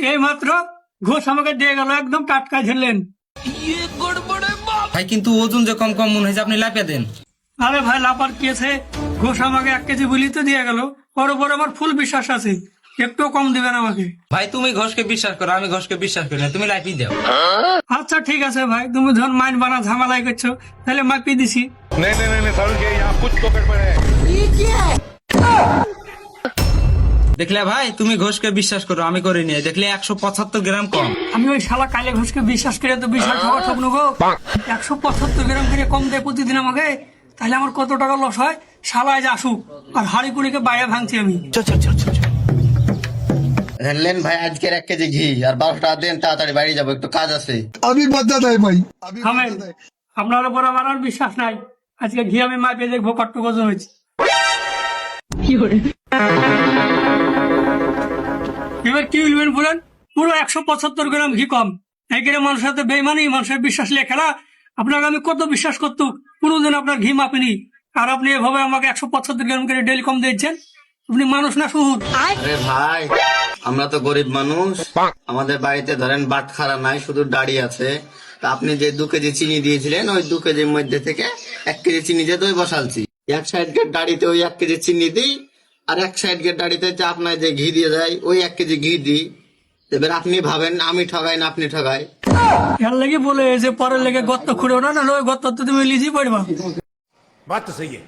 এই মাত্র ঘোষ আমাকে দিয়ে গেল, একদম টাটকা ঝেললেন। ভাই কিন্তু ওজন যে কম কম মনে হয়েছে, আপনি লাফিয়ে দেন। আরে ভাই লাপার কি আছে, ঘোষ আমাকে 1 কেজি বলি তো দিয়ে গেল, ওর উপর আমার ফুল বিশ্বাস আছে, একটু কম দিবেন আমাকে। ভাই তুমি ঘোষকে বিশ্বাস করো, আমি ঘোষকে বিশ্বাস করি না, তুমি লাফিয়ে দাও। আচ্ছা ঠিক আছে ভাই, তুমি যখন মাইন্ড বানা ঝামেলাই করছো, তাহলে মাপি দিছি। नहीं नहीं नहीं समझ गए यहाँ कुछ तो गड़बड़ है। দেখলে ভাই তুমি ঘোষকে বিশ্বাস করো, আমি করিনি। দেখলে 175 গ্রাম কম। আমি ওই শালা কালে ঘোষকে বিশ্বাস করে তো বিশাল ঠকা ঠকনো গো। 175 গ্রাম করে কম দেয় প্রতিদিন আমাকে, তাহলে আমার কত টাকা লস হয়। শালা আজ আসুক, আর হাড়ি কুড়িকে বাইরে ভাঙছি আমি। लेन भाई आज के 1 केजी घी और 12 টাকা দেন, তাড়াতাড়ি বাড়ি যাবো, একটু কাজ আছে। अभी बदत है भाई, अभी থামেন, बदत है। আপনার উপর আমার আর বিশ্বাস নাই। আজকে ঘি আমি মাপে দেখবো কতটুকু ওজন হয়েছে। এবার কি বলবেন বলেন, পুরো 175 গ্রাম ঘি কম। এই করে মানুষের সাথে বেইমানি, মানুষের বিশ্বাস নিয়ে খেলা। আপনাকে আমি কত বিশ্বাস করতো, কোনোদিন আপনার ঘি মাপিনি, আর আপনি এভাবে আমাকে 175 গ্রাম করে ডেলি কম দিচ্ছেন। আপনি মানুষ না সুর। আরে ভাই, আমরা তো গরিব মানুষ, আমাদের বাড়িতে ধরেন বাটখারা নাই, শুধু দাড়ি আছে। তা আপনি যে 2 কেজি চিনি দিয়েছিলেন, ওই 2 কেজির মধ্যে থেকে 1 কেজি চিনি দিয়ে দই বসালছি। এক সাইডের দাড়িতে ওই 1 কেজি চিনি দিই, আর এক সাইডের দাড়িতে যে আপনার যে ঘি দিয়ে যায়, ওই 1 কেজি ঘি দিই। এবার আপনি ভাবেন আমি ঠগাই না আপনি ঠগাই। এর লেগে বলে যে পরের লেগে গর্ত খুঁড়েও না, না ওই গর্ত তো তুমি লিজি পড়বা। बात तो सही है।